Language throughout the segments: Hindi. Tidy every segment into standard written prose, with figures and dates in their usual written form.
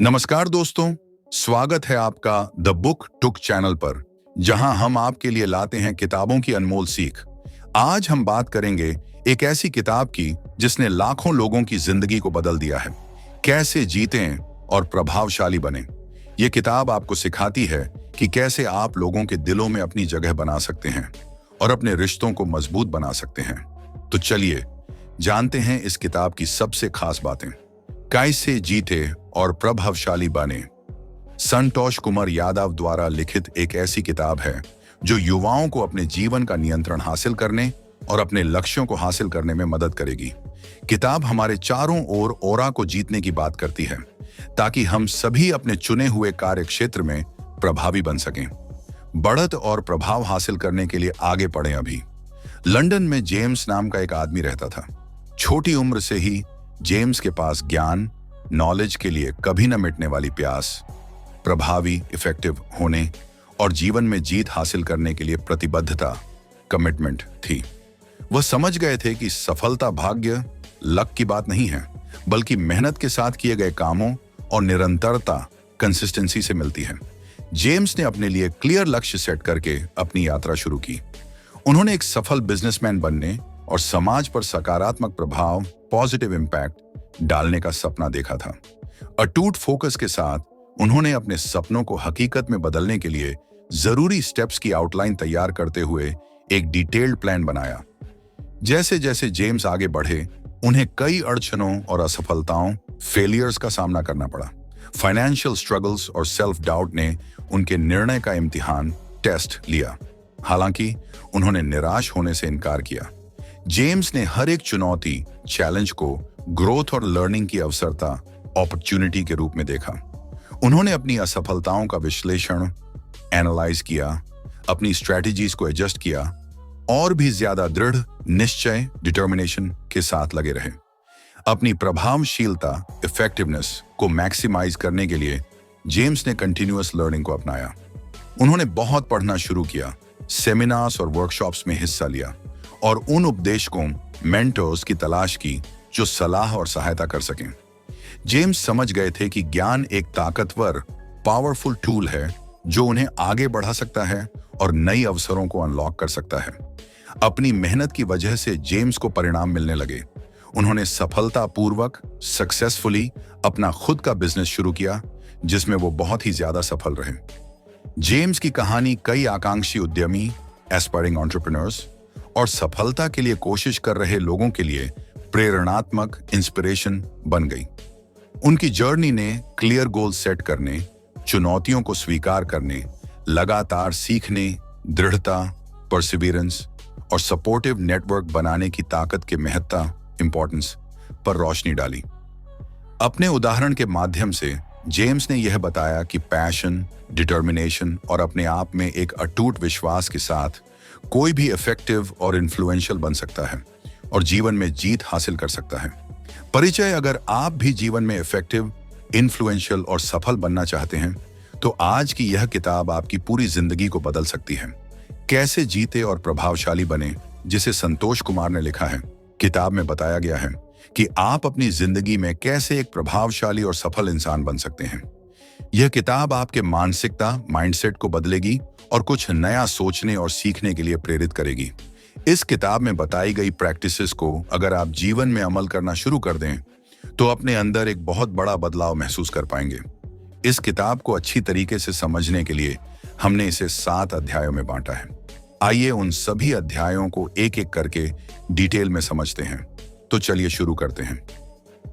नमस्कार दोस्तों, स्वागत है आपका द बुक टुक चैनल पर, जहां हम आपके लिए लाते हैं किताबों की अनमोल सीख। आज हम बात करेंगे एक ऐसी किताब की जिसने लाखों लोगों की जिंदगी को बदल दिया है। कैसे जीतें और प्रभावशाली बने। ये किताब आपको सिखाती है कि कैसे आप लोगों के दिलों में अपनी जगह बना सकते हैं और अपने रिश्तों को मजबूत बना सकते हैं। तो चलिए जानते हैं इस किताब की सबसे खास बातें। कैसे जीते और प्रभावशाली बने। संतोष कुमार यादव द्वारा लिखित एक ऐसी किताब है जो युवाओं को अपने जीवन का नियंत्रण हासिल करने और अपने लक्ष्यों को हासिल करने में मदद करेगी। किताब हमारे चारों ओर ओरा को जीतने की बात करती है ताकि हम सभी अपने चुने हुए कार्य क्षेत्र में प्रभावी बन सकें। बढ़त और प्रभाव हासिल करने के लिए आगे बढ़ें। अभी लंदन में जेम्स नाम का एक आदमी रहता था। छोटी उम्र से ही जेम्स के पास ज्ञान नॉलेज के लिए कभी न मिटने वाली प्यास, प्रभावी इफेक्टिव होने और जीवन में जीत हासिल करने के लिए प्रतिबद्धता कमिटमेंट थी। वह समझ गए थे कि सफलता भाग्य लक की बात नहीं है, बल्कि मेहनत के साथ किए गए कामों और निरंतरता कंसिस्टेंसी से मिलती है। जेम्स ने अपने लिए क्लियर लक्ष्य सेट करके अपनी यात्रा शुरू की। उन्होंने एक सफल बिजनेसमैन बनने और समाज पर सकारात्मक प्रभाव पॉजिटिव इम्पैक्ट डालने का सपना देखा था। अटूट फोकस के साथ उन्होंने अपने सपनों को हकीकत में बदलने के लिए जरूरी स्टेप्स की आउटलाइन तैयार करते हुए एक डिटेल्ड प्लान बनाया। जैसे जैसे जेम्स आगे बढ़े, उन्हें कई अड़चनों और असफलताओं फेलियर्स का सामना करना पड़ा। फाइनेंशियल स्ट्रगल्स और सेल्फ डाउट ने उनके निर्णय का इम्तिहान टेस्ट लिया। हालांकि उन्होंने निराश होने से इनकार किया। जेम्स ने हर एक चुनौती चैलेंज को ग्रोथ और लर्निंग की अवसरता अपॉर्चुनिटी के रूप में देखा। उन्होंने अपनी असफलताओं का विश्लेषण एनालाइज किया, अपनी स्ट्रेटजीज को एडजस्ट किया और भी ज्यादा दृढ़ निश्चय डिटर्मिनेशन के साथ लगे रहे। अपनी प्रभावशीलता इफेक्टिवनेस को मैक्सिमाइज करने के लिए जेम्स ने कंटिन्यूअस लर्निंग को अपनाया। उन्होंने बहुत पढ़ना शुरू किया, सेमिनार्स और वर्कशॉप्स में हिस्सा लिया और उन उपदेशकों मेंटर्स की तलाश की जो सलाह और सहायता कर सकें। जेम्स समझ गए थे कि ज्ञान एक ताकतवर पावरफुल टूल है जो उन्हें आगे बढ़ा सकता है और नई अवसरों को अनलॉक कर सकता है। अपनी मेहनत की वजह से जेम्स को परिणाम मिलने लगे। उन्होंने सफलतापूर्वक सक्सेसफुली अपना खुद का बिजनेस शुरू किया, जिसमें वो बहुत ही ज्यादा सफल रहे। जेम्स की कहानी कई आकांक्षी उद्यमी, एस्पायरिंग एंटरप्रेन्योर्स और सफलता के लिए कोशिश कर रहे लोगों के लिए प्रेरणात्मक इंस्पिरेशन बन गई। उनकी जर्नी ने क्लियर गोल सेट करने, चुनौतियों को स्वीकार करने, लगातार सीखने, दृढ़ता, परसिवियरेंस और सपोर्टिव नेटवर्क बनाने की ताकत के महत्ता इंपॉर्टेंस पर रोशनी डाली। अपने उदाहरण के माध्यम से जेम्स ने यह बताया कि पैशन, डिटर्मिनेशन और अपने आप में एक अटूट विश्वास के साथ कोई भी इफेक्टिव और इन्फ्लुएंशियल बन सकता है और जीवन में जीत हासिल कर सकता है। परिचय: अगर आप भी जीवन में इफेक्टिव, इन्फ्लुएंशियल और सफल बनना चाहते हैं तो आज की यह किताब आपकी पूरी जिंदगी को बदल सकती है। कैसे जीते और प्रभावशाली बने, जिसे संतोष कुमार ने लिखा है। किताब में बताया गया है कि आप अपनी जिंदगी में कैसे एक प्रभावशाली और सफल इंसान बन सकते हैं। यह किताब आपके मानसिकता माइंडसेट को बदलेगी और कुछ नया सोचने और सीखने के लिए प्रेरित करेगी। इस किताब में बताई गई प्रैक्टिसेस को अगर आप जीवन में अमल करना शुरू कर दें तो अपने अंदर एक बहुत बड़ा बदलाव महसूस कर पाएंगे। इस किताब को अच्छी तरीके से समझने के लिए हमने इसे 7 अध्यायों में बांटा है। आइए उन सभी अध्यायों को एक एक करके डिटेल में समझते हैं। तो चलिए शुरू करते हैं।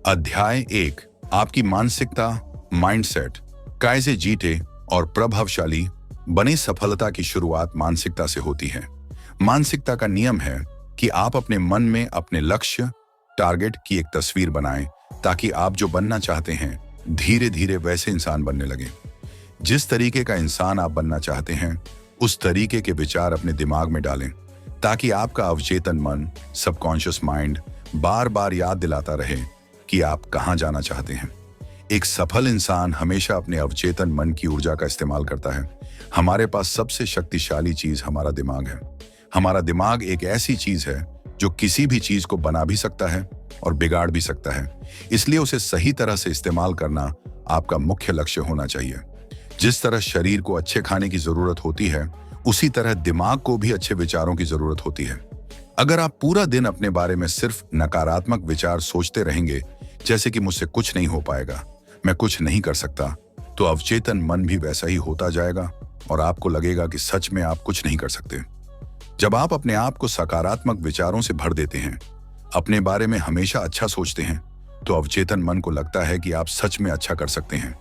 अध्याय 1, आपकी मानसिकता माइंडसेट। कैसे जीते और प्रभावशाली बने। सफलता की शुरुआत मानसिकता से होती है। मानसिकता का नियम है कि आप अपने मन में अपने लक्ष्य टारगेट की एक तस्वीर बनाएं ताकि आप जो बनना चाहते हैं धीरे धीरे वैसे इंसान बनने लगे। जिस तरीके का इंसान आप बनना चाहते हैं उस तरीके के विचार अपने दिमाग में डालें ताकि आपका अवचेतन मन सबकॉन्शियस माइंड बार बार याद दिलाता रहे कि आप कहां जाना चाहते हैं। एक सफल इंसान हमेशा अपने अवचेतन मन की ऊर्जा का इस्तेमाल करता है। हमारे पास सबसे शक्तिशाली चीज हमारा दिमाग है। हमारा दिमाग एक ऐसी चीज है जो किसी भी चीज को बना भी सकता है और बिगाड़ भी सकता है। इसलिए उसे सही तरह से इस्तेमाल करना आपका मुख्य लक्ष्य होना चाहिए। जिस तरह शरीर को अच्छे खाने की जरूरत होती है, उसी तरह दिमाग को भी अच्छे विचारों की जरूरत होती है। अगर आप पूरा दिन अपने बारे में सिर्फ नकारात्मक विचार सोचते रहेंगे, जैसे कि मुझसे कुछ नहीं हो पाएगा, मैं कुछ नहीं कर सकता, तो अवचेतन मन भी वैसा ही होता जाएगा और आपको लगेगा कि सच में आप कुछ नहीं कर सकते। जब आप अपने आप को सकारात्मक विचारों से भर देते हैं, अपने बारे में हमेशा अच्छा सोचते हैं, तो अवचेतन मन को लगता है कि आप सच में अच्छा कर सकते हैं।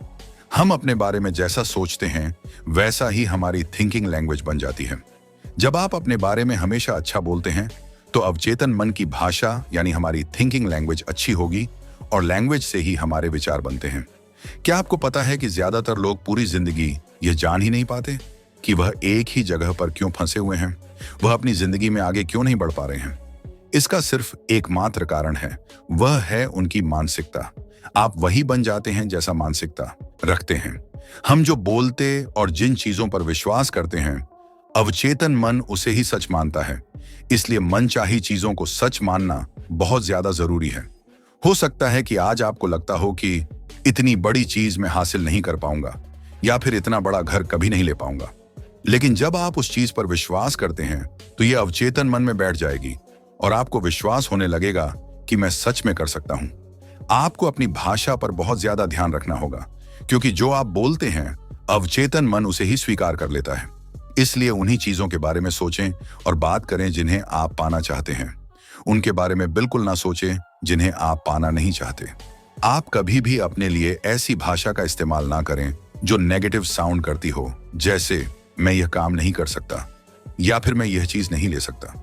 हम अपने बारे में जैसा सोचते हैं, वैसा ही हमारी थिंकिंग लैंग्वेज बन जाती है। जब आप अपने बारे में हमेशा अच्छा बोलते हैं, तो अवचेतन मन की भाषा यानी हमारी थिंकिंग लैंग्वेज अच्छी होगी और लैंग्वेज से ही हमारे विचार बनते हैं। क्या आपको पता है कि ज्यादातर लोग पूरी जिंदगी ये जान ही नहीं पाते कि वह एक ही जगह पर क्यों फंसे हुए हैं, वह अपनी जिंदगी में आगे क्यों नहीं बढ़ पा रहे हैं? इसका सिर्फ एकमात्र कारण है, वह है उनकी मानसिकता। आप वही बन जाते हैं जैसा मानसिकता रखते हैं। हम जो बोलते और जिन चीजों पर विश्वास करते हैं, अवचेतन मन उसे ही सच मानता है। इसलिए मनचाही चीजों को सच मानना बहुत ज्यादा जरूरी है। हो सकता है कि आज आपको लगता हो कि इतनी बड़ी चीज मैं हासिल नहीं कर पाऊंगा या फिर इतना बड़ा घर कभी नहीं ले पाऊंगा, लेकिन जब आप उस चीज पर विश्वास करते हैं, तो यह अवचेतन मन में बैठ जाएगी और आपको विश्वास होने लगेगा कि मैं सच में कर सकता हूं। आपको अपनी भाषा पर बहुत ज्यादा ध्यान रखना होगा, क्योंकि जो आप बोलते हैं, अवचेतन मन उसे ही स्वीकार कर लेता है। इसलिए उन्हीं चीजों के बारे में सोचें और बात करें जिन्हें आप पाना चाहते हैं। उनके बारे में बिल्कुल ना सोचें जिन्हें आप पाना नहीं चाहते। आप कभी भी अपने लिए ऐसी भाषा का इस्तेमाल ना करें जो नेगेटिव साउंड करती हो, जैसे मैं यह काम नहीं कर सकता या फिर मैं यह चीज नहीं ले सकता।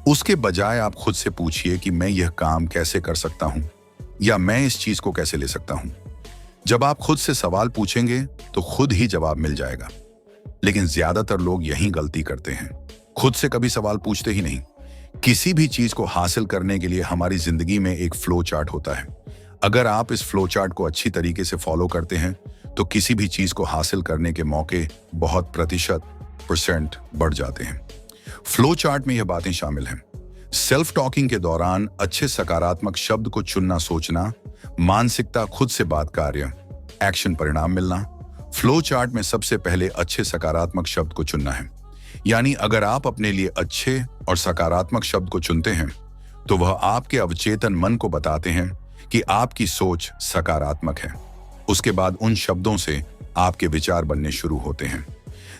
उसके बजाय आप खुद से पूछिए कि मैं यह काम कैसे कर सकता हूं या मैं इस चीज को कैसे ले सकता हूं। जब आप खुद से सवाल पूछेंगे तो खुद ही जवाब मिल जाएगा। लेकिन ज्यादातर लोग यही गलती करते हैं, खुद से कभी सवाल पूछते ही नहीं। किसी भी चीज को हासिल करने के लिए हमारी जिंदगी में एक फ्लो चार्ट होता है। अगर आप इस फ्लो चार्ट को अच्छी तरीके से फॉलो करते हैं, तो किसी भी चीज को हासिल करने के मौके बहुत % बढ़ जाते हैं। फ्लो चार्ट में यह बातें शामिल हैं: सेल्फ टॉकिंग के दौरान अच्छे सकारात्मक शब्द को चुनना, सोचना, मानसिकता, खुद से बात, कार्य, एक्शन, परिणाम मिलना। फ्लो चार्ट में सबसे पहले अच्छे सकारात्मक शब्द को चुनना है। यानी अगर आप अपने लिए अच्छे और सकारात्मक शब्द को चुनते हैं, तो वह आपके अवचेतन मन को बताते हैं कि आपकी सोच सकारात्मक है। उसके बाद उन शब्दों से आपके विचार बनने शुरू होते हैं।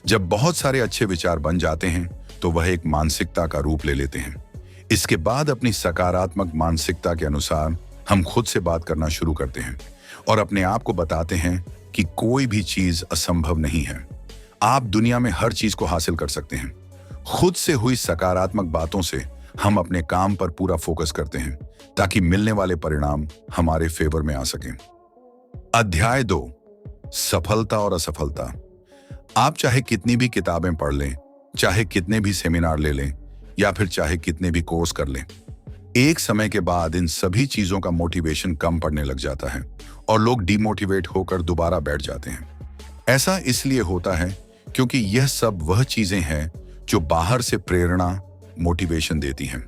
जब बहुत सारे अच्छे विचार बन जाते हैं, तो वह एक मानसिकता का रूप ले लेते हैं। इसके बाद अपनी सकारात्मक मानसिकता के अनुसार हम खुद से बात करना शुरू करते हैं और अपने आप को बताते हैं कि कोई भी चीज असंभव नहीं है। आप दुनिया में हर चीज को हासिल कर सकते हैं। खुद से हुई सकारात्मक बातों से हम अपने काम पर पूरा फोकस करते हैं, ताकि मिलने वाले परिणाम हमारे फेवर में आ सकें। अध्याय 2, सफलता और असफलता। आप चाहे कितनी भी किताबें पढ़ लें, चाहे कितने भी सेमिनार ले लें या फिर चाहे कितने भी कोर्स कर लें, एक समय के बाद इन सभी चीजों का मोटिवेशन कम पड़ने लग जाता है और लोग डिमोटिवेट होकर दोबारा बैठ जाते हैं। ऐसा इसलिए होता है क्योंकि यह सब वह चीजें हैं जो बाहर से प्रेरणा, मोटिवेशन देती हैं।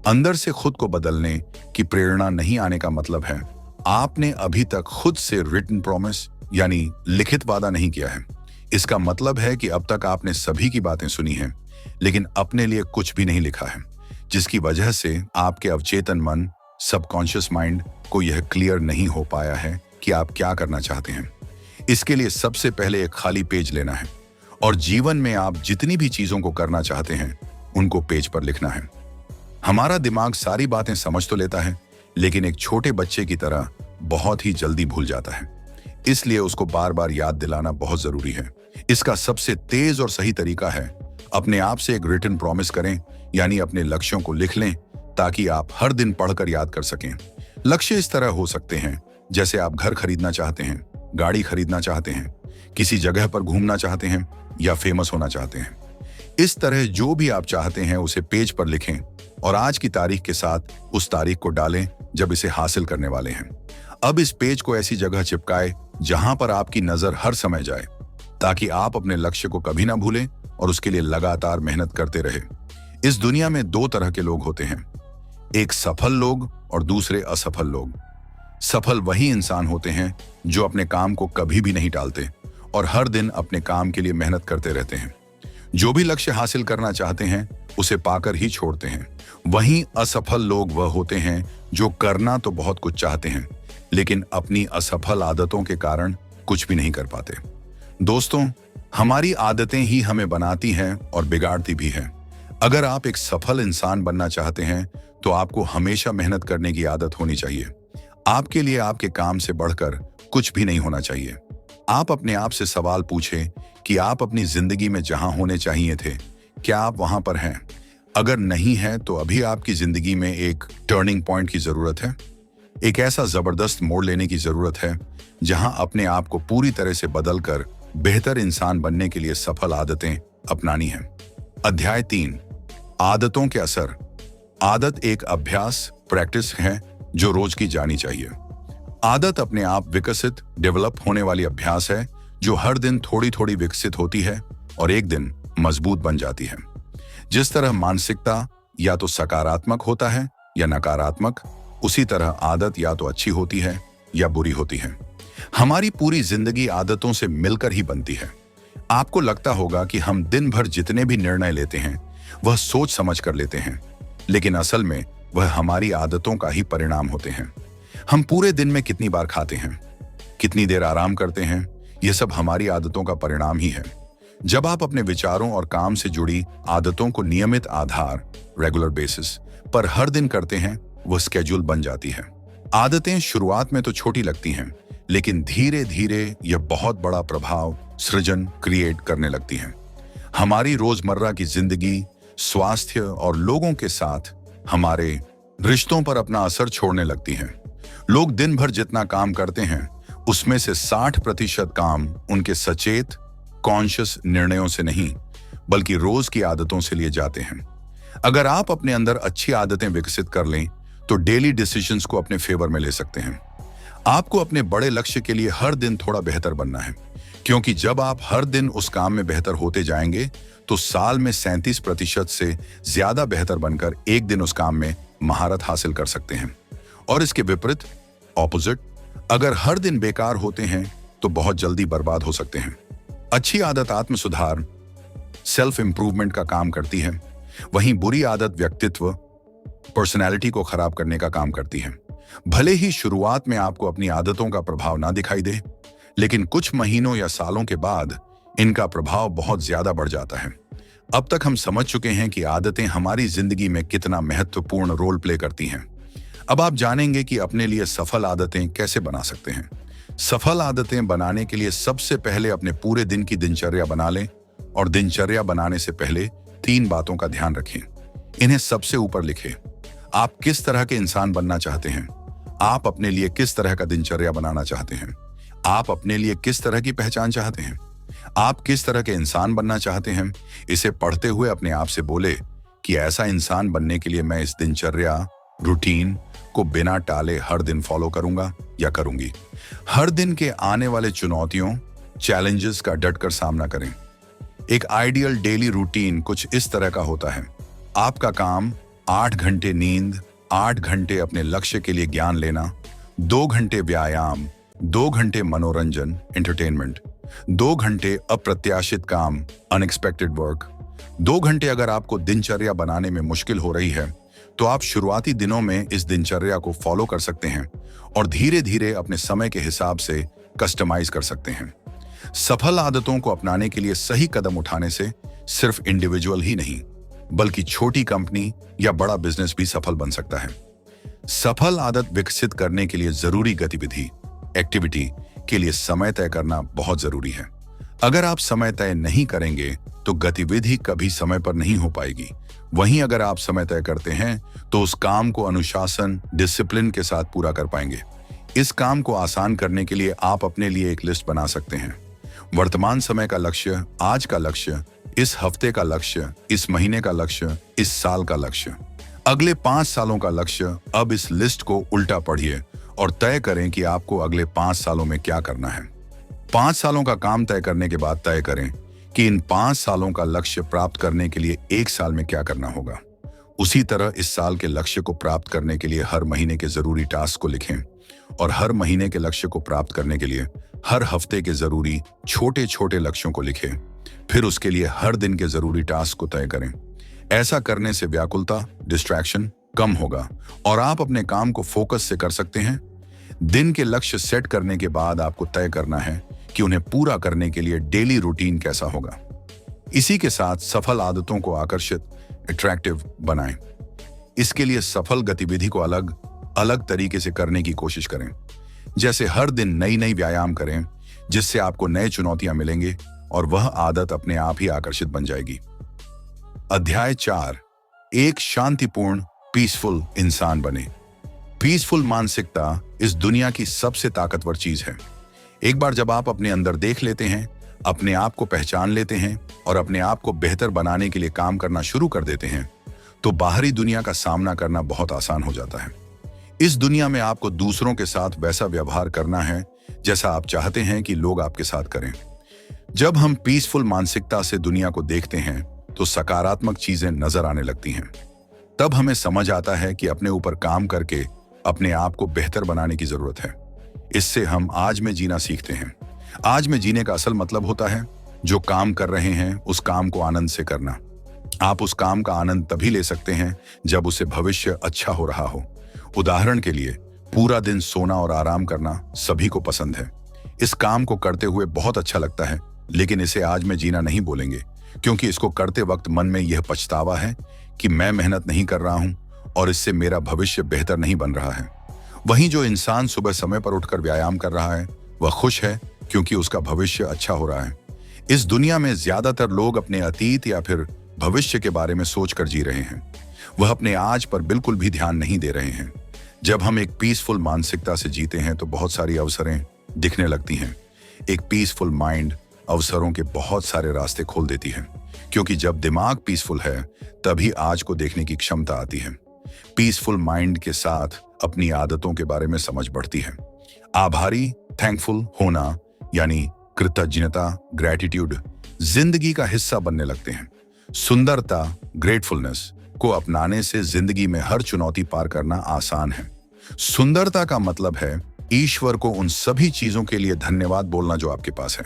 अंदर से खुद को बदलने की प्रेरणा नहीं आने का मतलब है आपने अभी तक खुद से रिटन प्रॉमिस यानी लिखित वादा नहीं किया है। इसका मतलब है कि अब तक आपने सभी की बातें सुनी हैं, लेकिन अपने लिए कुछ भी नहीं लिखा है, जिसकी वजह से आपके अवचेतन मन, सबकॉन्शियस माइंड को यह क्लियर नहीं हो पाया है कि आप क्या करना चाहते हैं। इसके लिए सबसे पहले एक खाली पेज लेना है और जीवन में आप जितनी भी चीजों को करना चाहते हैं, उनको पेज पर लिखना है। हमारा दिमाग सारी बातें समझ तो लेता है, लेकिन एक छोटे बच्चे की तरह बहुत ही जल्दी भूल जाता है। इसलिए उसको बार बार याद दिलाना बहुत जरूरी है। इसका सबसे तेज और सही तरीका है अपने आप से एक रिटन प्रॉमिस करें, यानी अपने लक्ष्यों को लिख लें ताकि आप हर दिन पढ़कर याद कर सकें। लक्ष्य इस तरह हो सकते हैं जैसे आप घर खरीदना चाहते हैं, गाड़ी खरीदना चाहते हैं, किसी जगह पर घूमना चाहते हैं या फेमस होना चाहते हैं। इस तरह जो भी आप चाहते हैं उसे पेज पर लिखें और आज की तारीख के साथ उस तारीख को डालें जब इसे हासिल करने वाले हैं। अब इस पेज को ऐसी जगह चिपकाएं जहां पर आपकी नजर हर समय जाए, ताकि आप अपने लक्ष्य को कभी ना भूलें और उसके लिए लगातार मेहनत करते रहे। इस दुनिया में 2 तरह के लोग होते हैं, एक सफल लोग और दूसरे असफल लोग। सफल वही इंसान होते हैं जो अपने काम को कभी भी नहीं टालते और हर दिन अपने काम के लिए मेहनत करते रहते हैं। जो भी लक्ष्य हासिल करना चाहते हैं उसे पाकर ही छोड़ते हैं। वहीं असफल लोग वह होते हैं जो करना तो बहुत कुछ चाहते हैं लेकिन अपनी असफल आदतों के कारण कुछ भी नहीं कर पाते। दोस्तों, हमारी आदतें ही हमें बनाती हैं और बिगाड़ती भी हैं। अगर आप एक सफल इंसान बनना चाहते हैं तो आपको हमेशा मेहनत करने की आदत होनी चाहिए। आपके लिए आपके काम से बढ़कर कुछ भी नहीं होना चाहिए। आप अपने आप से सवाल पूछें कि आप अपनी जिंदगी में जहां होने चाहिए थे, क्या आप वहां पर हैं? अगर नहीं है तो अभी आपकी जिंदगी में एक टर्निंग पॉइंट की जरूरत है। एक ऐसा जबरदस्त मोड़ लेने की जरूरत है जहां अपने आप को पूरी तरह से बदलकर बेहतर इंसान बनने के लिए सफल आदतें अपनानी हैं। अध्याय 3, आदतों के असर। आदत एक अभ्यास, प्रैक्टिस है जो रोज की जानी चाहिए। आदत अपने आप विकसित, डेवलप होने वाली अभ्यास है जो हर दिन थोड़ी थोड़ी विकसित होती है और एक दिन मजबूत बन जाती है। जिस तरह मानसिकता या तो सकारात्मक होता है या नकारात्मक, उसी तरह आदत या तो अच्छी होती है या बुरी होती है। हमारी पूरी जिंदगी आदतों से मिलकर ही बनती है। आपको लगता होगा कि हम दिन भर जितने भी निर्णय लेते हैं वह सोच समझ कर लेते हैं, लेकिन असल में वह हमारी आदतों का ही परिणाम होते हैं। हम पूरे दिन में कितनी बार खाते हैं, कितनी देर आराम करते हैं, यह सब हमारी आदतों का परिणाम ही है। जब आप अपने विचारों और काम से जुड़ी आदतों को नियमित आधार, रेगुलर बेसिस पर हर दिन करते हैं, वह स्केड्यूल बन जाती है। आदतें शुरुआत में तो छोटी लगती हैं, लेकिन धीरे धीरे यह बहुत बड़ा प्रभाव सृजन क्रिएट करने लगती हैं। हमारी रोजमर्रा की जिंदगी, स्वास्थ्य और लोगों के साथ हमारे रिश्तों पर अपना असर छोड़ने लगती हैं। लोग दिन भर जितना काम करते हैं उसमें से 60% काम उनके सचेत, कॉन्शियस निर्णयों से नहीं बल्कि रोज की आदतों से लिए जाते हैं। अगर आप अपने अंदर अच्छी आदतें विकसित कर लें तो डेली डिसीजंस को अपने फेवर में ले सकते हैं। आपको अपने बड़े लक्ष्य के लिए हर दिन थोड़ा बेहतर बनना है, क्योंकि जब आप हर दिन उस काम में बेहतर होते जाएंगे तो साल में 37% से ज्यादा बेहतर बनकर एक दिन उस काम में महारत हासिल कर सकते हैं। और इसके विपरीत, ऑपोजिट, अगर हर दिन बेकार होते हैं तो बहुत जल्दी बर्बाद हो सकते हैं। अच्छी आदत आत्म सुधार, सेल्फ इंप्रूवमेंट का काम करती है, वहीं बुरी आदत व्यक्तित्व, पर्सनैलिटी को खराब करने का काम करती है। भले ही शुरुआत में आपको अपनी आदतों का प्रभाव ना दिखाई दे, लेकिन कुछ महीनों या सालों के बाद इनका प्रभाव बहुत ज्यादा बढ़ जाता है। अब तक हम समझ चुके हैं कि आदतें हमारी जिंदगी में कितना महत्वपूर्ण रोल प्ले करती हैं। अब आप जानेंगे कि अपने लिए सफल आदतें कैसे बना सकते हैं। सफल आदतें बनाने के लिए सबसे पहले अपने पूरे दिन की दिनचर्या बना लें और दिनचर्या बनाने से पहले 3 बातों का ध्यान रखें। इन्हें सबसे ऊपर लिखें। आप किस तरह के इंसान बनना चाहते हैं? आप अपने लिए किस तरह का दिनचर्या बनाना चाहते हैं? आप अपने लिए किस तरह की पहचान चाहते हैं? आप किस तरह के इंसान बनना चाहते हैं? इसे पढ़ते हुए अपने आप से बोले कि ऐसा इंसान बनने के लिए मैं इस दिनचर्या, रूटीन को बिना टाले हर दिन फॉलो करूंगा या करूंगी। हर दिन के आने वाले चुनौतियों, चैलेंजेस का डटकर सामना करें। एक आइडियल डेली रूटीन कुछ इस तरह का होता है। आपका काम 8 घंटे नींद, 8 घंटे अपने लक्ष्य के लिए ज्ञान लेना, 2 घंटे व्यायाम, 2 घंटे मनोरंजन, एंटरटेनमेंट, 2 घंटे अप्रत्याशित काम, अनएक्सपेक्टेड वर्क। 2 घंटे अगर आपको दिनचर्या बनाने में मुश्किल हो रही है तो आप शुरुआती दिनों में इस दिनचर्या को फॉलो कर सकते हैं और धीरे धीरे अपने समय के हिसाब से कस्टमाइज कर सकते हैं। सफल आदतों को अपनाने के लिए सही कदम उठाने से सिर्फ इंडिविजुअल ही नहीं बल्कि छोटी कंपनी या बड़ा बिजनेस भी सफल बन सकता है। सफल आदत विकसित करने के लिए जरूरी गतिविधि, एक्टिविटी के लिए समय तय करना बहुत जरूरी है। अगर आप समय तय नहीं करेंगे तो गतिविधि कभी समय पर नहीं हो पाएगी। वहीं अगर आप समय तय करते हैं तो उस काम को अनुशासन, डिसिप्लिन के साथ पूरा कर पाएंगे। इस काम को आसान करने के लिए आप अपने लिए एक लिस्ट बना सकते हैं। वर्तमान समय का लक्ष्य, आज का लक्ष्य, इस हफ्ते का लक्ष्य, इस महीने का लक्ष्य, इस साल का लक्ष्य, अगले 5 सालों का लक्ष्य। अब इस लिस्ट को उल्टा पढ़िए और तय करें कि आपको अगले 5 सालों में क्या करना है। 5 सालों का काम तय करने के बाद तय करें कि इन 5 सालों का लक्ष्य प्राप्त करने के लिए 1 साल में क्या करना होगा। उसी तरह इस साल के लक्ष्य को प्राप्त करने के लिए हर महीने के जरूरी टास्क को लिखें और हर महीने के लक्ष्य को प्राप्त करने के लिए हर हफ्ते के जरूरी छोटे छोटे लक्ष्यों को लिखें। फिर उसके लिए हर दिन के जरूरी टास्क को तय करें। ऐसा करने से व्याकुलता, डिस्ट्रैक्शन कम होगा और आप अपने काम को फोकस से कर सकते हैं। दिन के लक्ष्य सेट करने के बाद आपको तय करना है कि उन्हें पूरा करने के लिए डेली रूटीन कैसा होगा। इसी के साथ सफल आदतों को आकर्षित, अट्रैक्टिव बनाएं। इसके लिए सफल गतिविधि को अलग अलग तरीके से करने की कोशिश करें। जैसे हर दिन नई नई व्यायाम करें, जिससे आपको नए चुनौतियां मिलेंगे और वह आदत अपने आप ही आकर्षित बन जाएगी। अध्याय 4, एक शांतिपूर्ण पीसफुल इंसान बने। पीसफुल मानसिकता इस दुनिया की सबसे ताकतवर चीज है। एक बार जब आप अपने अंदर देख लेते हैं, अपने आप को पहचान लेते हैं और अपने आप को बेहतर बनाने के लिए काम करना शुरू कर देते हैं, तो बाहरी दुनिया का सामना करना बहुत आसान हो जाता है। इस दुनिया में आपको दूसरों के साथ वैसा व्यवहार करना है जैसा आप चाहते हैं कि लोग आपके साथ करें। जब हम पीसफुल मानसिकता से दुनिया को देखते हैं तो सकारात्मक चीजें नजर आने लगती हैं। तब हमें समझ आता है कि अपने ऊपर काम करके अपने आप को बेहतर बनाने की जरूरत है। इससे हम आज में जीना सीखते हैं। आज में जीने का असल मतलब होता है जो काम कर रहे हैं उस काम को आनंद से करना। आप उस काम का आनंद तभी ले सकते हैं जब उसे भविष्य अच्छा हो रहा हो। उदाहरण के लिए, पूरा दिन सोना और आराम करना सभी को पसंद है। इस काम को करते हुए बहुत अच्छा लगता है, लेकिन इसे आज में जीना नहीं बोलेंगे, क्योंकि इसको करते वक्त मन में यह पछतावा है कि मैं मेहनत नहीं कर रहा हूं और इससे मेरा भविष्य बेहतर नहीं बन रहा है। वहीं जो इंसान सुबह समय पर उठकर व्यायाम कर रहा है, वह खुश है क्योंकि उसका भविष्य अच्छा हो रहा है। इस दुनिया में ज्यादातर लोग अपने अतीत या फिर भविष्य के बारे में सोचकर जी रहे हैं। वह अपने आज पर बिल्कुल भी ध्यान नहीं दे रहे हैं। जब हम एक पीसफुल मानसिकता से जीते हैं तो बहुत सारी अवसरें दिखने लगती हैं। एक पीसफुल माइंड अवसरों के बहुत सारे रास्ते खोल देती है, क्योंकि जब दिमाग पीसफुल है तभी आज को देखने की क्षमता आती है। पीसफुल माइंड के साथ अपनी आदतों के बारे में समझ बढ़ती है। आभारी, थैंकफुल होना यानी कृतज्ञता, ग्रेटिट्यूड जिंदगी का हिस्सा बनने लगते हैं। सुंदरता, ग्रेटफुलनेस को अपनाने से जिंदगी में हर चुनौती पार करना आसान है। सुंदरता का मतलब है ईश्वर को उन सभी चीजों के लिए धन्यवाद बोलना जो आपके पास है।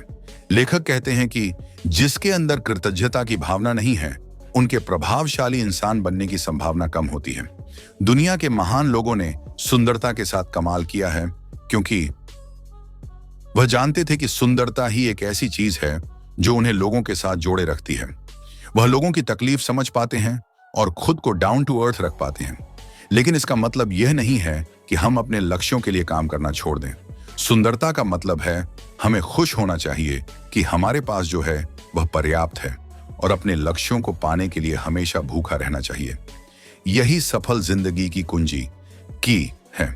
लेखक कहते हैं कि जिसके अंदर कृतज्ञता की भावना नहीं है, उनके प्रभावशाली इंसान बनने की संभावना कम होती है। दुनिया के महान लोगों ने सुंदरता के साथ कमाल किया है, क्योंकि वह जानते थे कि सुंदरता ही एक ऐसी चीज है जो उन्हें लोगों के साथ जोड़े रखती है। वह लोगों की तकलीफ समझ पाते हैं और खुद को डाउन टू अर्थ रख पाते हैं। लेकिन इसका मतलब यह नहीं है कि हम अपने लक्ष्यों के लिए काम करना छोड़ दें। सुंदरता का मतलब है हमें खुश होना चाहिए कि हमारे पास जो है वह पर्याप्त है और अपने लक्ष्यों को पाने के लिए हमेशा भूखा रहना चाहिए। यही सफल जिंदगी की कुंजी की है।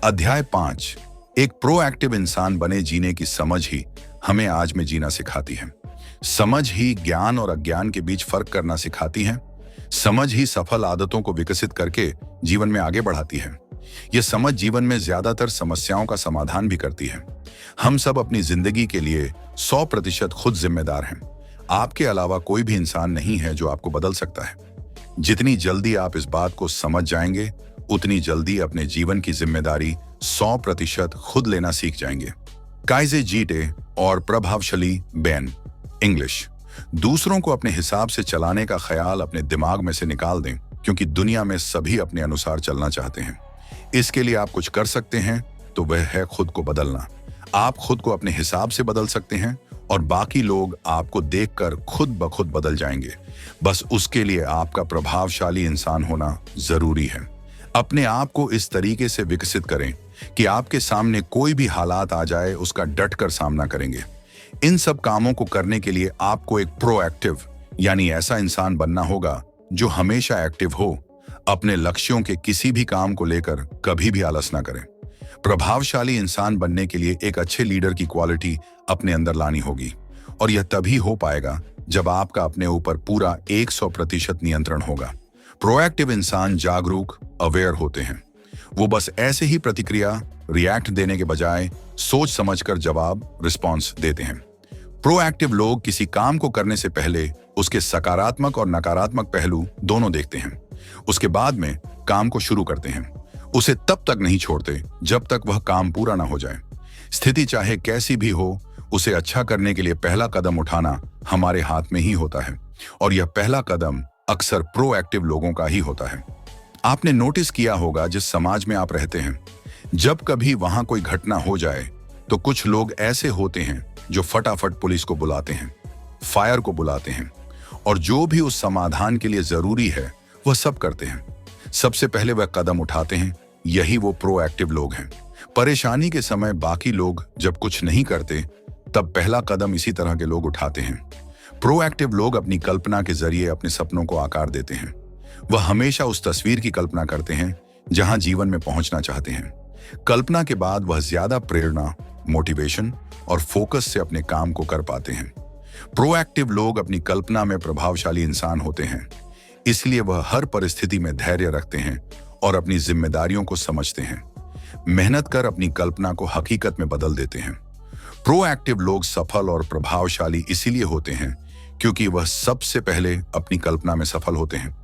अध्याय 5, एक प्रोएक्टिव इंसान बने जीने की समझ ही हमें आज में जीना सिखाती है। समझ ही ज्ञान और अज्ञान के बीच फर्क करना सिखाती है। समझ ही सफल आदतों को विकसित करके जीवन में आगे बढ़ाती है। यह समझ जीवन में ज्यादातर समस्याओं का समाधान भी करती है। हम सब अपनी जिंदगी के लिए 100% खुद जिम्मेदार हैं। आपके अलावा कोई भी इंसान नहीं है जो आपको बदल सकता है। जितनी जल्दी आप इस बात को समझ जाएंगे, उतनी जल्दी अपने जीवन की जिम्मेदारी 100% खुद लेना सीख जाएंगे। काइजे जीटे और प्रभावशाली बैन। इंग्लिश। दूसरों को अपने हिसाब से चलाने का ख्याल अपने दिमाग में से निकाल दें, क्योंकि दुनिया में सभी अपने अनुसार चलना चाहते हैं। इसके लिए आप कुछ कर सकते हैं तो वह है खुद को बदलना। आप खुद को अपने हिसाब से बदल सकते हैं और बाकी लोग आपको देखकर खुद ब खुद बदल जाएंगे। बस उसके लिए आपका प्रभावशाली इंसान होना जरूरी है। अपने आप को इस तरीके से विकसित करें कि आपके सामने कोई भी हालात आ जाए उसका डटकर सामना करेंगे। इन सब कामों को करने के लिए आपको एक प्रोएक्टिव यानी ऐसा इंसान बनना होगा जो हमेशा एक्टिव हो। अपने लक्ष्यों के किसी भी काम को लेकर कभी भी आलस ना करें। प्रभावशाली इंसान बनने के लिए एक अच्छे लीडर की क्वालिटी अपने अंदर लानी होगी, और यह तभी हो पाएगा जब आपका अपने ऊपर पूरा 100% नियंत्रण होगा। प्रोएक्टिव इंसान जागरूक, अवेयर होते हैं। वो बस ऐसे ही प्रतिक्रिया, रिएक्ट देने के बजाय सोच समझकर जवाब, रिस्पॉन्स देते हैं। प्रोएक्टिव लोग किसी काम को करने से पहले उसके सकारात्मक और नकारात्मक पहलू दोनों देखते हैं। उसके बाद में काम को शुरू करते हैं। उसे तब तक नहीं छोड़ते जब तक वह काम पूरा ना हो जाए। स्थिति चाहे कैसी भी हो, उसे अच्छा करने के लिए पहला कदम उठाना हमारे हाथ में ही होता है, और यह पहला कदम अक्सर प्रोएक्टिव लोगों का ही होता है। आपने नोटिस किया होगा, जिस समाज में आप रहते हैं, जब कभी वहां कोई घटना हो जाए तो कुछ लोग ऐसे होते हैं जो फटाफट पुलिस को बुलाते हैं, फायर को बुलाते हैं, और जो भी उस समाधान के लिए जरूरी है वह सब करते हैं। सबसे पहले वह कदम उठाते हैं। यही वो प्रोएक्टिव लोग हैं। परेशानी के समय बाकी लोग जब कुछ नहीं करते, तब पहला कदम इसी तरह के लोग उठाते हैं। प्रोएक्टिव लोग अपनी कल्पना के जरिए अपने सपनों को आकार देते हैं। वह हमेशा उस तस्वीर की कल्पना करते हैं जहां जीवन में पहुंचना चाहते हैं। कल्पना के बाद वह ज्यादा प्रेरणा, मोटिवेशन और फोकस से अपने काम को कर पाते हैं। प्रोएक्टिव लोग अपनी कल्पना में प्रभावशाली इंसान होते हैं, इसलिए वह हर परिस्थिति में धैर्य रखते हैं और अपनी जिम्मेदारियों को समझते हैं। मेहनत कर अपनी कल्पना को हकीकत में बदल देते हैं। प्रोएक्टिव लोग सफल और प्रभावशाली इसीलिए होते हैं क्योंकि वह सबसे पहले अपनी कल्पना में सफल होते हैं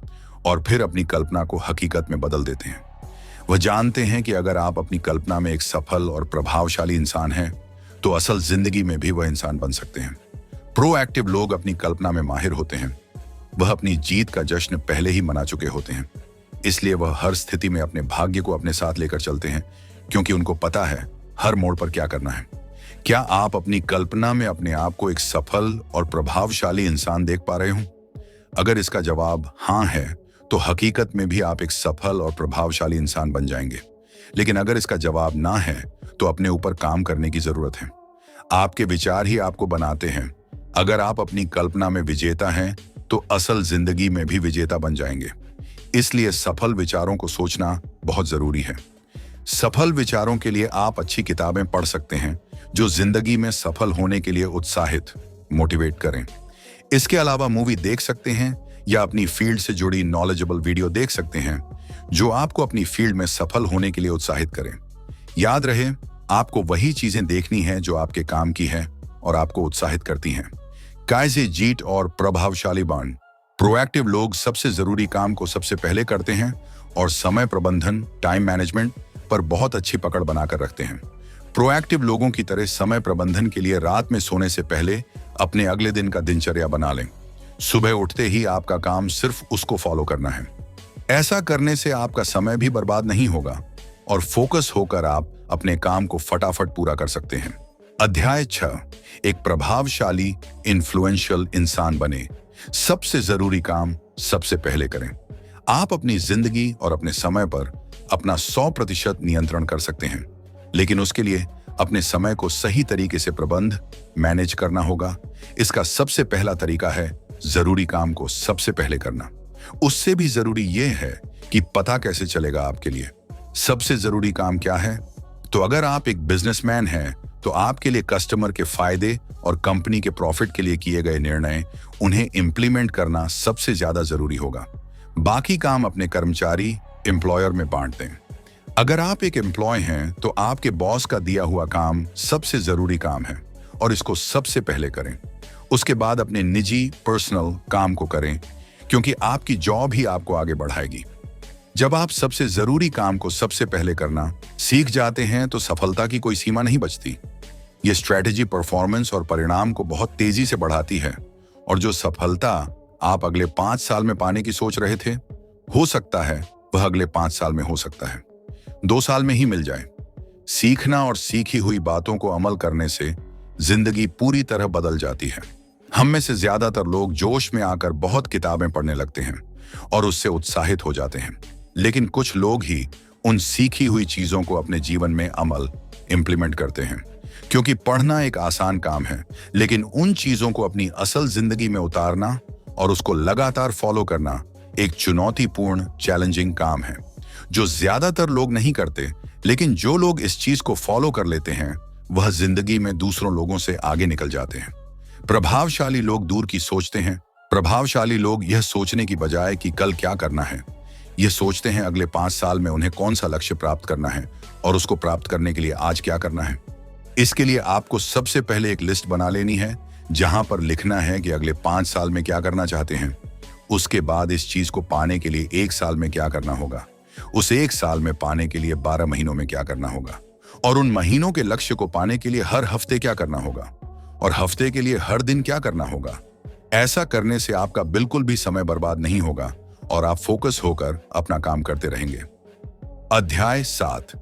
और फिर अपनी कल्पना को हकीकत में बदल देते हैं। वह जानते हैं कि अगर आप अपनी कल्पना में एक सफल और प्रभावशाली इंसान हैं, तो असल जिंदगी में भी वह इंसान बन सकते हैं। प्रोएक्टिव लोग अपनी कल्पना में माहिर होते हैं। वह अपनी जीत का जश्न पहले ही मना चुके होते हैं, इसलिए वह हर स्थिति में अपने भाग्य को अपने साथ लेकर चलते हैं, क्योंकि उनको पता है हर मोड़ पर क्या करना है। क्या आप अपनी कल्पना में अपने आप को एक सफल और प्रभावशाली इंसान देख पा रहे हो? अगर इसका जवाब हाँ है, तो हकीकत में भी आप एक सफल और प्रभावशाली इंसान बन जाएंगे। लेकिन अगर इसका जवाब ना है, तो अपने ऊपर काम करने की जरूरत है। आपके विचार ही आपको बनाते हैं। अगर आप अपनी कल्पना में विजेता हैं, तो असल जिंदगी में भी विजेता बन जाएंगे। इसलिए सफल विचारों को सोचना बहुत जरूरी है। सफल विचारों के लिए आप अच्छी किताबें पढ़ सकते हैं जो जिंदगी में सफल होने के लिए उत्साहित, मोटिवेट करें। इसके अलावा मूवी देख सकते हैं या अपनी फील्ड से जुड़ी नॉलेजेबल वीडियो देख सकते हैं जो आपको अपनी फील्ड में सफल होने के लिए उत्साहित करें। याद रहे, आपको वही चीजें देखनी है जो आपके काम की है और आपको उत्साहित करती हैं। कायजे जीत और प्रभावशाली बांड। प्रोएक्टिव लोग सबसे जरूरी काम को सबसे पहले करते हैं और समय प्रबंधन, टाइम मैनेजमेंट पर बहुत अच्छी पकड़ बनाकर रखते हैं। प्रोएक्टिव लोगों की तरह समय प्रबंधन के लिए रात में सोने से पहले अपने अगले दिन का दिनचर्या बना लें। सुबह उठते ही आपका काम सिर्फ उसको फॉलो करना है। ऐसा करने से आपका समय भी बर्बाद नहीं होगा और फोकस होकर आप अपने काम को फटाफट पूरा कर सकते हैं। अध्याय 6, एक प्रभावशाली इन्फ्लुएंशियल इंसान बने। सबसे जरूरी काम सबसे पहले करें। आप अपनी जिंदगी और अपने समय पर अपना 100% नियंत्रण कर सकते हैं, लेकिन उसके लिए अपने समय को सही तरीके से मैनेज करना होगा। इसका सबसे पहला तरीका है जरूरी काम को सबसे पहले करना। उससे भी जरूरी यह है कि पता कैसे चलेगा आपके लिए सबसे जरूरी काम क्या है। तो अगर आप एक बिजनेसमैन हैं, तो आपके लिए कस्टमर के फायदे और कंपनी के प्रॉफिट के लिए किए गए निर्णय, उन्हें इंप्लीमेंट करना सबसे ज्यादा जरूरी होगा। बाकी काम अपने कर्मचारी, एम्प्लॉयर में बांट दें। अगर आप एक एम्प्लॉय हैं, तो आपके बॉस का दिया हुआ काम सबसे जरूरी काम है और इसको सबसे पहले करें। उसके बाद अपने निजी पर्सनल काम को करें, क्योंकि आपकी जॉब ही आपको आगे बढ़ाएगी। जब आप सबसे जरूरी काम को सबसे पहले करना सीख जाते हैं, तो सफलता की कोई सीमा नहीं बचती। ये स्ट्रेटेजी परफॉर्मेंस और परिणाम को बहुत तेजी से बढ़ाती है, और जो सफलता आप अगले 5 साल में पाने की सोच रहे थे, हो सकता है वह अगले 5 साल में हो सकता है 2 साल में ही मिल जाए। सीखना और सीखी हुई बातों को अमल करने से जिंदगी पूरी तरह बदल जाती है। हम में से ज्यादातर लोग जोश में आकर बहुत किताबें पढ़ने लगते हैं और उससे उत्साहित हो जाते हैं, लेकिन कुछ लोग ही उन सीखी हुई चीजों को अपने जीवन में इंप्लीमेंट करते हैं। क्योंकि पढ़ना एक आसान काम है, लेकिन उन चीजों को अपनी असल जिंदगी में उतारना और उसको लगातार फॉलो करना एक चुनौतीपूर्ण, चैलेंजिंग काम है, जो ज्यादातर लोग नहीं करते। लेकिन जो लोग इस चीज को फॉलो कर लेते हैं, वह जिंदगी में दूसरों लोगों से आगे निकल जाते हैं। प्रभावशाली लोग दूर की सोचते हैं। प्रभावशाली लोग यह सोचने की बजाय कि कल क्या करना है, यह सोचते हैं अगले 5 साल में उन्हें कौन सा लक्ष्य प्राप्त करना है और उसको प्राप्त करने के लिए आज क्या करना है। इसके लिए आपको सबसे पहले एक लिस्ट बना लेनी है, जहां पर लिखना है कि अगले 5 साल में क्या करना चाहते हैं। उसके बाद इस चीज को पाने के लिए 1 साल में क्या करना होगा। उस एक साल में पाने के लिए 12 महीनों में क्या करना होगा, और उन महीनों के लक्ष्य को पाने के लिए हर हफ्ते क्या करना होगा, और हफ्ते के लिए हर दिन क्या करना होगा। ऐसा करने से आपका बिल्कुल भी समय बर्बाद नहीं होगा और आप फोकस होकर अपना काम करते रहेंगे। अध्याय 7,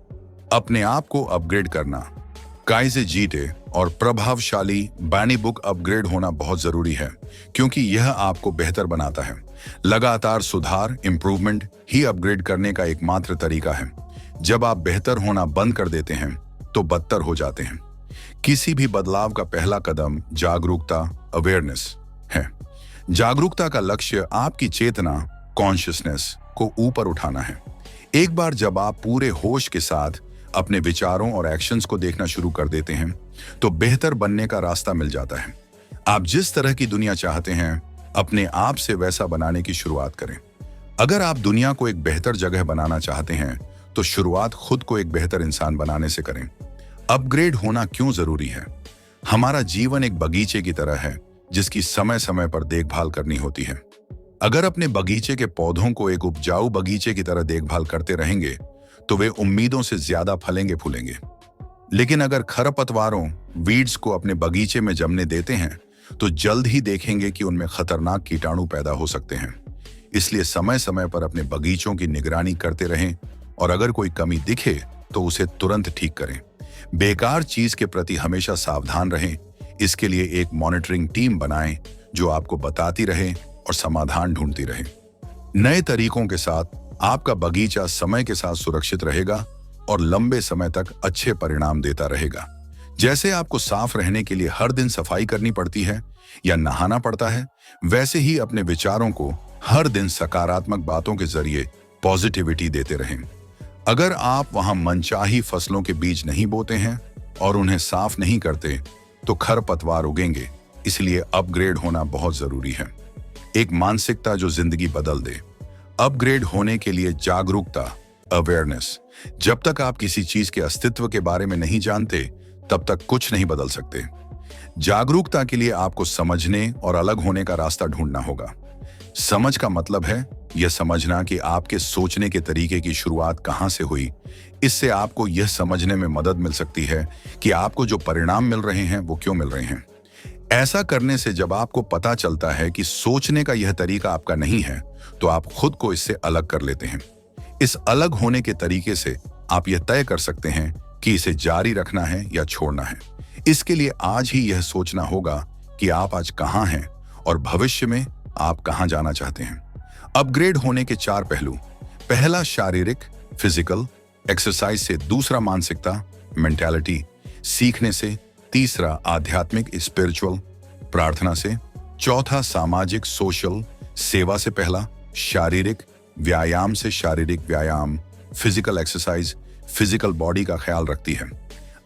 अपने आप को अपग्रेड करना। काइजे जीते और प्रभावशाली बानी बुक अपग्रेड होना बहुत जरूरी है, क्योंकि यह आपको बेहतर बनाता है। लगातार सुधार, इंप्रूवमेंट ही अपग्रेड करने का एकमात्र तरीका है। जब आप बेहतर होना बंद कर देते हैं तो बदतर हो जाते हैं। किसी भी बदलाव का पहला कदम जागरूकता, अवेयरनेस है। जागरूकता का लक्ष्य आपकी चेतना, कॉन्शियसनेस को ऊपर उठाना है। एक बार जब आप पूरे होश के साथ अपने विचारों और एक्शंस को देखना शुरू कर देते हैं तो बेहतर बनने का रास्ता मिल जाता है। आप जिस तरह की दुनिया चाहते हैं, अपने आप से वैसा बनाने की शुरुआत करें। अगर आप दुनिया को एक बेहतर जगह बनाना चाहते हैं तो शुरुआत खुद को एक बेहतर इंसान बनाने से करें। अपग्रेड होना क्यों जरूरी है? हमारा जीवन एक बगीचे की तरह है जिसकी समय समय पर देखभाल करनी होती है। अगर अपने बगीचे के पौधों को एक उपजाऊ बगीचे की तरह देखभाल करते रहेंगे तो वे उम्मीदों से ज्यादा फलेंगे फूलेंगे। लेकिन अगर खरपतवारों, वीड्स को अपने बगीचे में जमने देते हैं तो जल्द ही देखेंगे कि उनमें खतरनाक कीटाणु पैदा हो सकते हैं। इसलिए समय समय पर अपने बगीचों की निगरानी करते रहें और अगर कोई कमी दिखे तो उसे तुरंत ठीक करें। बेकार चीज के प्रति हमेशा सावधान रहें। इसके लिए एक मॉनिटरिंग टीम बनाएं जो आपको बताती रहे और समाधान ढूंढती रहे। नए तरीकों के साथ आपका बगीचा समय के साथ सुरक्षित रहेगा और लंबे समय तक अच्छे परिणाम देता रहेगा। जैसे आपको साफ रहने के लिए हर दिन सफाई करनी पड़ती है या नहाना पड़ता है, वैसे ही अपने विचारों को हर दिन सकारात्मक बातों के जरिए पॉजिटिविटी देते रहें। अगर आप वहां मनचाही फसलों के बीज नहीं बोते हैं और उन्हें साफ नहीं करते तो खरपतवार उगेंगे। इसलिए अपग्रेड होना बहुत जरूरी है। एक मानसिकता जो जिंदगी बदल दे। अपग्रेड होने के लिए जागरूकता, अवेयरनेस। जब तक आप किसी चीज के अस्तित्व के बारे में नहीं जानते तब तक कुछ नहीं बदल सकते। जागरूकता के लिए आपको समझने और अलग होने का रास्ता ढूंढना होगा। समझ का मतलब है यह समझना कि आपके सोचने के तरीके की शुरुआत कहां से हुई। इससे आपको यह समझने में मदद मिल सकती है कि आपको जो परिणाम मिल रहे हैं वो क्यों मिल रहे हैं। ऐसा करने से जब आपको पता चलता है कि सोचने का यह तरीका आपका नहीं है तो आप खुद को इससे अलग कर लेते हैं। इस अलग होने के तरीके से आप यह तय कर सकते हैं कि इसे जारी रखना है या छोड़ना है। इसके लिए आज ही यह सोचना होगा कि आप आज कहां हैं और भविष्य में आप कहां जाना चाहते हैं। अपग्रेड होने के 4 पहलू। पहला शारीरिक, फिजिकल एक्सरसाइज से। दूसरा मानसिकता, मेंटालिटी, सीखने से। तीसरा आध्यात्मिक, स्पिरिचुअल, प्रार्थना से। चौथा सामाजिक, सोशल, सेवा से। पहला शारीरिक, व्यायाम से। शारीरिक व्यायाम, फिजिकल एक्सरसाइज, फिजिकल बॉडी का ख्याल रखती है।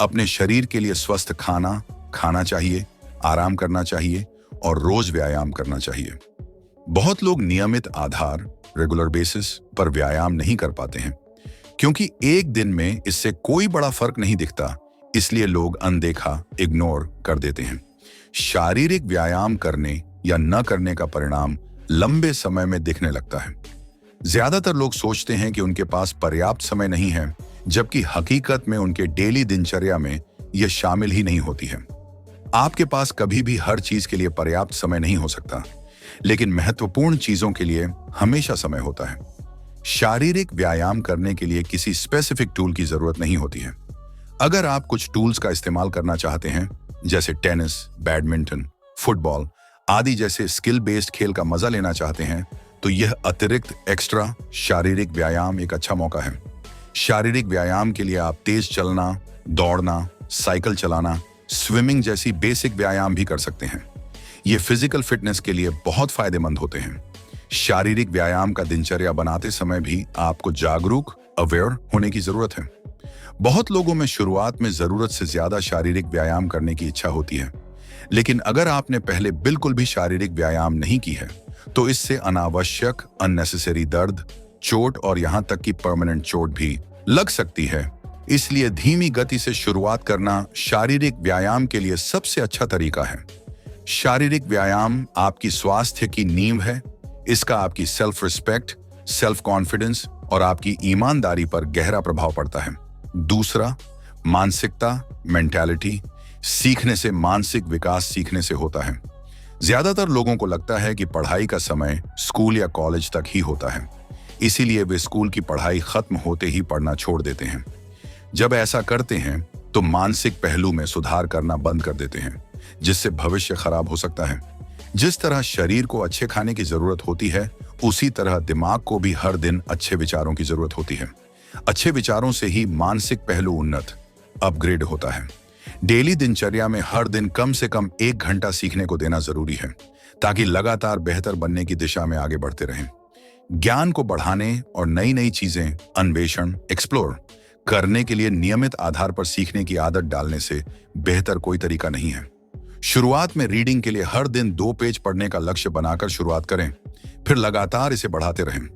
अपने शरीर के लिए स्वस्थ खाना खाना चाहिए, आराम करना चाहिए और रोज व्यायाम करना चाहिए। बहुत लोग नियमित आधार, रेगुलर बेसिस पर व्यायाम नहीं कर पाते हैं क्योंकि एक दिन में इससे कोई बड़ा फर्क नहीं दिखता, इसलिए लोग अनदेखा, इग्नोर कर देते हैं। शारीरिक व्यायाम करने या न करने का परिणाम लंबे समय में दिखने लगता है। ज्यादातर लोग सोचते हैं कि उनके पास पर्याप्त समय नहीं है, जबकि हकीकत में उनके डेली दिनचर्या में यह शामिल ही नहीं होती है। आपके पास कभी भी हर चीज के लिए पर्याप्त समय नहीं हो सकता, लेकिन महत्वपूर्ण चीजों के लिए हमेशा समय होता है। शारीरिक व्यायाम करने के लिए किसी स्पेसिफिक टूल की जरूरत नहीं होती है। अगर आप कुछ टूल्स का इस्तेमाल करना चाहते हैं, जैसे टेनिस, बैडमिंटन, फुटबॉल आदि जैसे स्किल बेस्ड खेल का मजा लेना चाहते हैं, तो यह अतिरिक्त एक्स्ट्रा शारीरिक व्यायाम एक अच्छा मौका है। शारीरिक व्यायाम के लिए आप तेज चलना, दौड़ना, साइकिल चलाना, स्विमिंग जैसी बेसिक व्यायाम भी कर सकते हैं। ये फिजिकल फिटनेस के लिए बहुत फायदेमंद होते हैं। शारीरिक व्यायाम का दिनचर्या बनाते समय भी आपको जागरूक, अवेयर होने की जरूरत है। बहुत लोगों में शुरुआत में जरूरत से ज्यादा शारीरिक व्यायाम करने की इच्छा होती है, लेकिन अगर आपने पहले बिल्कुल भी शारीरिक व्यायाम नहीं की है तो इससे अनावश्यक, अननेसेसरी दर्द, चोट और यहां तक कि परमानेंट चोट भी लग सकती है। इसलिए धीमी गति से शुरुआत करना शारीरिक व्यायाम के लिए सबसे अच्छा तरीका है। शारीरिक व्यायाम आपकी स्वास्थ्य की नींव है। इसका आपकी सेल्फ रिस्पेक्ट, सेल्फ कॉन्फिडेंस और आपकी ईमानदारी पर गहरा प्रभाव पड़ता है। दूसरा, मानसिकता, मेंटालिटी। सीखने से मानसिक विकास सीखने से होता है। ज्यादातर लोगों को लगता है कि पढ़ाई का समय स्कूल या कॉलेज तक ही होता है, इसीलिए वे स्कूल की पढ़ाई खत्म होते ही पढ़ना छोड़ देते हैं। जब ऐसा करते हैं तो मानसिक पहलू में सुधार करना बंद कर देते हैं, जिससे भविष्य खराब हो सकता है। जिस तरह शरीर को अच्छे खाने की जरूरत होती है, उसी तरह दिमाग को भी हर दिन अच्छे विचारों की जरूरत होती है। अच्छे विचारों से ही मानसिक पहलू उन्नत, अपग्रेड होता है। डेली दिनचर्या में हर दिन कम से कम 1 घंटा सीखने को देना जरूरी है, ताकि लगातार बेहतर बनने की दिशा में आगे बढ़ते रहें। ज्ञान को बढ़ाने और नई नई चीजें अन्वेषण, एक्सप्लोर करने के लिए नियमित आधार पर सीखने की आदत डालने से बेहतर कोई तरीका नहीं है। शुरुआत में रीडिंग के लिए हर दिन 2 पेज पढ़ने का लक्ष्य बनाकर शुरुआत करें, फिर लगातार इसे बढ़ाते रहें।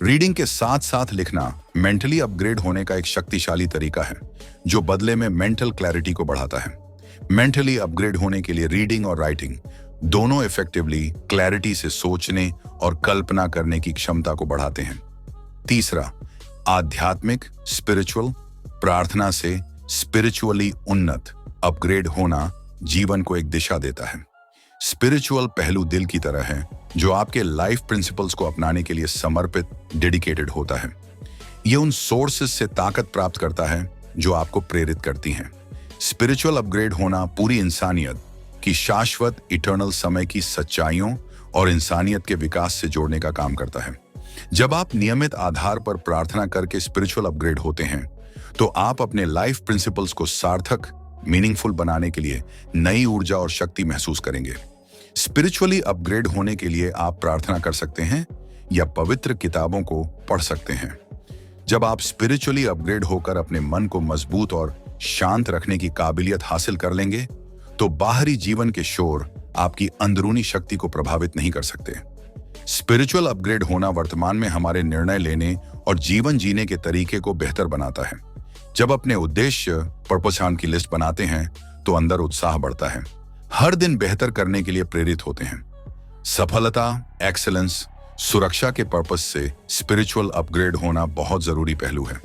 रीडिंग के साथ साथ लिखना मेंटली अपग्रेड होने का एक शक्तिशाली तरीका है, जो बदले में मेंटल क्लैरिटी को बढ़ाता है। मेंटली अपग्रेड होने के लिए रीडिंग और राइटिंग दोनों इफेक्टिवली क्लैरिटी से सोचने और कल्पना करने की क्षमता को बढ़ाते हैं। तीसरा, आध्यात्मिक, स्पिरिचुअल। प्रार्थना से स्पिरिचुअली उन्नत, अपग्रेड होना जीवन को एक दिशा देता है। स्पिरिचुअल पहलू दिल की तरह है, जो आपके लाइफ प्रिंसिपल्स को अपनाने के लिए समर्पित, डेडिकेटेड होता है। यह उन सोर्सेस से ताकत प्राप्त करता है जो आपको प्रेरित करती हैं। स्पिरिचुअल अपग्रेड होना पूरी इंसानियत की शाश्वत, इटर्नल समय की सच्चाइयों और इंसानियत के विकास से जोड़ने का काम करता है। जब आप नियमित आधार पर प्रार्थना करके स्पिरिचुअल अपग्रेड होते हैं, तो आप अपने लाइफ प्रिंसिपल्स को सार्थक, मीनिंगफुल बनाने के लिए नई ऊर्जा और शक्ति महसूस करेंगे। स्पिरिचुअली अपग्रेड होने के लिए आप प्रार्थना कर सकते हैं या पवित्र किताबों को पढ़ सकते हैं। जब आप स्पिरिचुअली अपग्रेड होकर अपने मन को मजबूत और शांत रखने की काबिलियत हासिल कर लेंगे, तो बाहरी जीवन के शोर आपकी अंदरूनी शक्ति को प्रभावित नहीं कर सकते। स्पिरिचुअल अपग्रेड होना वर्तमान में हमारे निर्णय लेने और जीवन जीने के तरीके को बेहतर बनाता है। जब अपने उद्देश्य, पर्पस की लिस्ट बनाते हैं, तो अंदर उत्साह बढ़ता है। हर दिन बेहतर करने के लिए प्रेरित होते हैं। सफलता, एक्सेलेंस, सुरक्षा के पर्पस से स्पिरिचुअल अपग्रेड होना बहुत जरूरी पहलू है।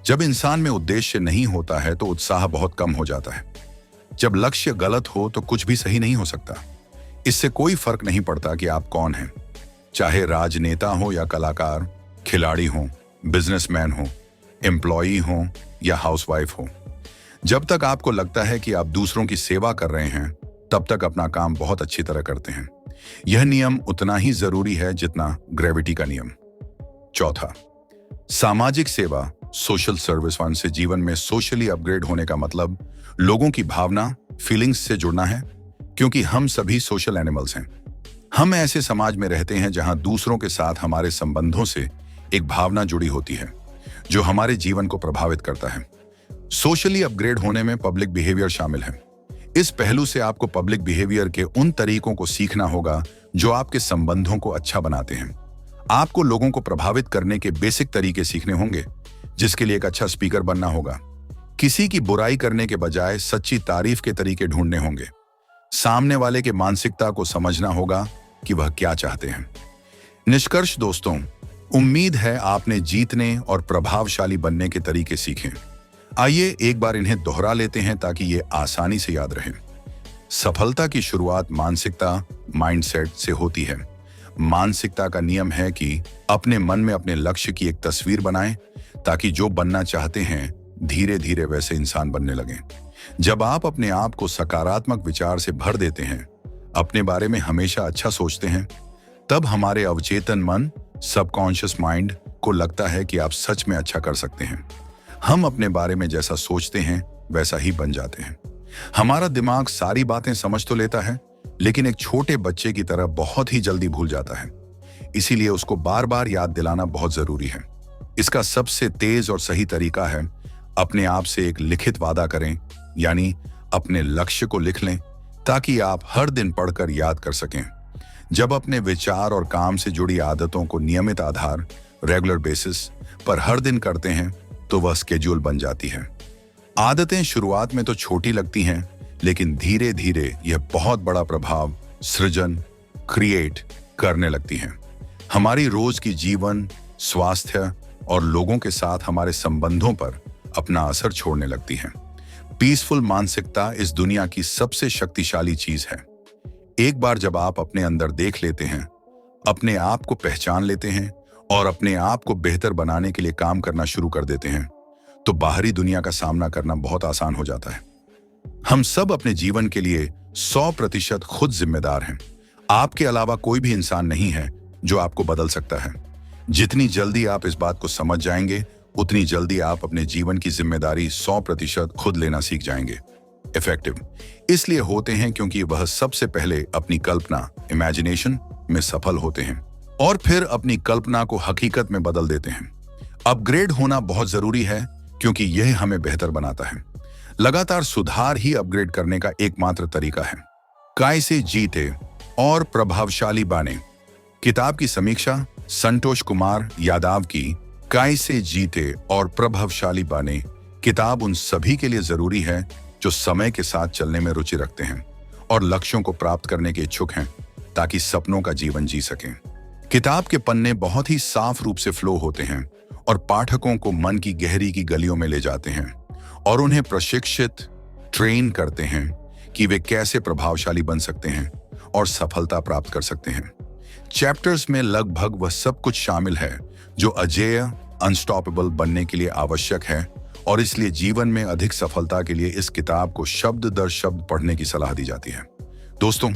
जब इंसान में उद्देश्य नहीं होता है, तो उत्साह बहुत कम हो जाता है। जब लक्ष्य गलत हो, तो कुछ भी सही नहीं हो सकता। इससे कोई फर्क नहीं पड़ता कि आप कौन हैं, चाहे राजनेता हो या कलाकार, खिलाड़ी हो, बिजनेसमैन हो, एम्प्लॉई हो या हाउसवाइफ हो। जब तक आपको लगता है कि आप दूसरों की सेवा कर रहे हैं, तब तक अपना काम बहुत अच्छी तरह करते हैं। यह नियम उतना ही जरूरी है जितना ग्रेविटी का नियम। चौथा, सामाजिक सेवा, सोशल सर्विस। से जीवन में सोशली अपग्रेड होने का मतलब लोगों की भावना, फीलिंग्स से जुड़ना है, क्योंकि हम सभी सोशल एनिमल्स हैं। हम ऐसे समाज में रहते हैं जहां दूसरों के साथ हमारे संबंधों से एक भावना जुड़ी होती है, जो हमारे जीवन को प्रभावित करता है। सोशली अपग्रेड होने में पब्लिक बिहेवियर शामिल है। इस पहलू से आपको पब्लिक बिहेवियर के उन तरीकों को सीखना होगा जो आपके संबंधों को अच्छा बनाते हैं। आपको लोगों को प्रभावित करने के बेसिक तरीके सीखने होंगे, जिसके लिए एक अच्छा स्पीकर बनना होगा। किसी की बुराई करने के बजाय सच्ची तारीफ के तरीके ढूंढने होंगे। सामने वाले के मानसिकता को समझना होगा कि वह क्या चाहते हैं। निष्कर्ष दोस्तों, उम्मीद है आपने जीतने और प्रभावशाली बनने के तरीके सीखे। आइए एक बार इन्हें दोहरा लेते हैं ताकि ये आसानी से याद रहें। सफलता की शुरुआत मानसिकता, माइंडसेट से होती है। मानसिकता का नियम है कि अपने मन में अपने लक्ष्य की एक तस्वीर बनाएं, ताकि जो बनना चाहते हैं धीरे धीरे वैसे इंसान बनने लगें। जब आप अपने आप को सकारात्मक विचार से भर देते हैं, अपने बारे में हमेशा अच्छा सोचते हैं, तब हमारे अवचेतन मन, सबकॉन्शियस माइंड को लगता है कि आप सच में अच्छा कर सकते हैं। हम अपने बारे में जैसा सोचते हैं वैसा ही बन जाते हैं। हमारा दिमाग सारी बातें समझ तो लेता है, लेकिन एक छोटे बच्चे की तरह बहुत ही जल्दी भूल जाता है। इसीलिए उसको बार बार याद दिलाना बहुत जरूरी है। इसका सबसे तेज और सही तरीका है अपने आप से एक लिखित वादा करें, यानी अपने लक्ष्य को लिख लें, ताकि आप हर दिन पढ़कर याद कर सकें। जब अपने विचार और काम से जुड़ी आदतों को नियमित आधार, रेगुलर बेसिस पर हर दिन करते हैं, तो वह स्केड्यूल बन जाती है। आदतें शुरुआत में तो छोटी लगती हैं, लेकिन धीरे धीरे यह बहुत बड़ा प्रभाव सृजन, क्रिएट करने लगती हैं। हमारी रोज की जीवन, स्वास्थ्य और लोगों के साथ हमारे संबंधों पर अपना असर छोड़ने लगती है। पीसफुल मानसिकता इस दुनिया की सबसे शक्तिशाली चीज है। एक बार जब आप अपने अंदर देख लेते हैं, अपने आप को पहचान लेते हैं और अपने आप को बेहतर बनाने के लिए काम करना शुरू कर देते हैं, तो बाहरी दुनिया का सामना करना बहुत आसान हो जाता है। हम सब अपने जीवन के लिए 100% खुद जिम्मेदार हैं। आपके अलावा कोई भी इंसान नहीं है जो आपको बदल सकता है। जितनी जल्दी आप इस बात को समझ जाएंगे, उतनी जल्दी आप अपने जीवन की जिम्मेदारी 100% खुद लेना सीख जाएंगे। इफेक्टिव इसलिए होते हैं क्योंकि वह सबसे पहले अपनी कल्पना, इमेजिनेशन में सफल होते हैं और फिर अपनी कल्पना को हकीकत में बदल देते हैं। अपग्रेड होना बहुत जरूरी है क्योंकि यह हमें बेहतर बनाता है। लगातार सुधार ही अपग्रेड करने का एकमात्र तरीका है। कैसे जीते और प्रभावशाली बने। किताब की समीक्षा संतोष कुमार यादव की कैसे जीते और प्रभावशाली बने किताब उन सभी के लिए जरूरी है जो समय के साथ चलने में रुचि रखते हैं और लक्ष्यों को प्राप्त करने के इच्छुक हैं, ताकि सपनों का जीवन जी सकें। किताब के पन्ने बहुत ही साफ रूप से फ्लो होते हैं और पाठकों को मन की गहरी की गलियों में ले जाते हैं और उन्हें प्रशिक्षित, ट्रेन करते हैं कि वे कैसे प्रभावशाली बन सकते हैं और सफलता प्राप्त कर सकते हैं। चैप्टर्स में लगभग वह सब कुछ शामिल है जो अजेय, अनस्टॉपेबल बनने के लिए आवश्यक है और इसलिए जीवन में अधिक सफलता के लिए इस किताब को शब्द दर शब्द पढ़ने की सलाह दी जाती है। दोस्तों,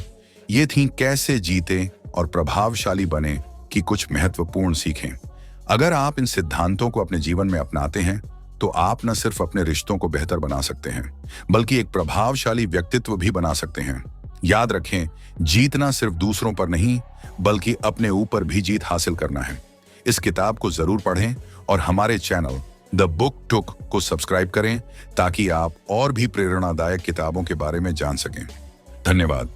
ये थी कैसे जीते और प्रभावशाली बने की कुछ महत्वपूर्ण सीखें। अगर आप इन सिद्धांतों को अपने जीवन में अपनाते हैं तो आप न सिर्फ अपने रिश्तों को बेहतर बना सकते हैं, बल्कि एक प्रभावशाली व्यक्तित्व भी बना सकते हैं। याद रखें, जीतना सिर्फ दूसरों पर नहीं, बल्कि अपने ऊपर भी जीत हासिल करना है। इस किताब को जरूर पढ़ें और हमारे चैनल द बुक टुक को सब्सक्राइब करें ताकि आप और भी प्रेरणादायक किताबों के बारे में जान सकें। धन्यवाद।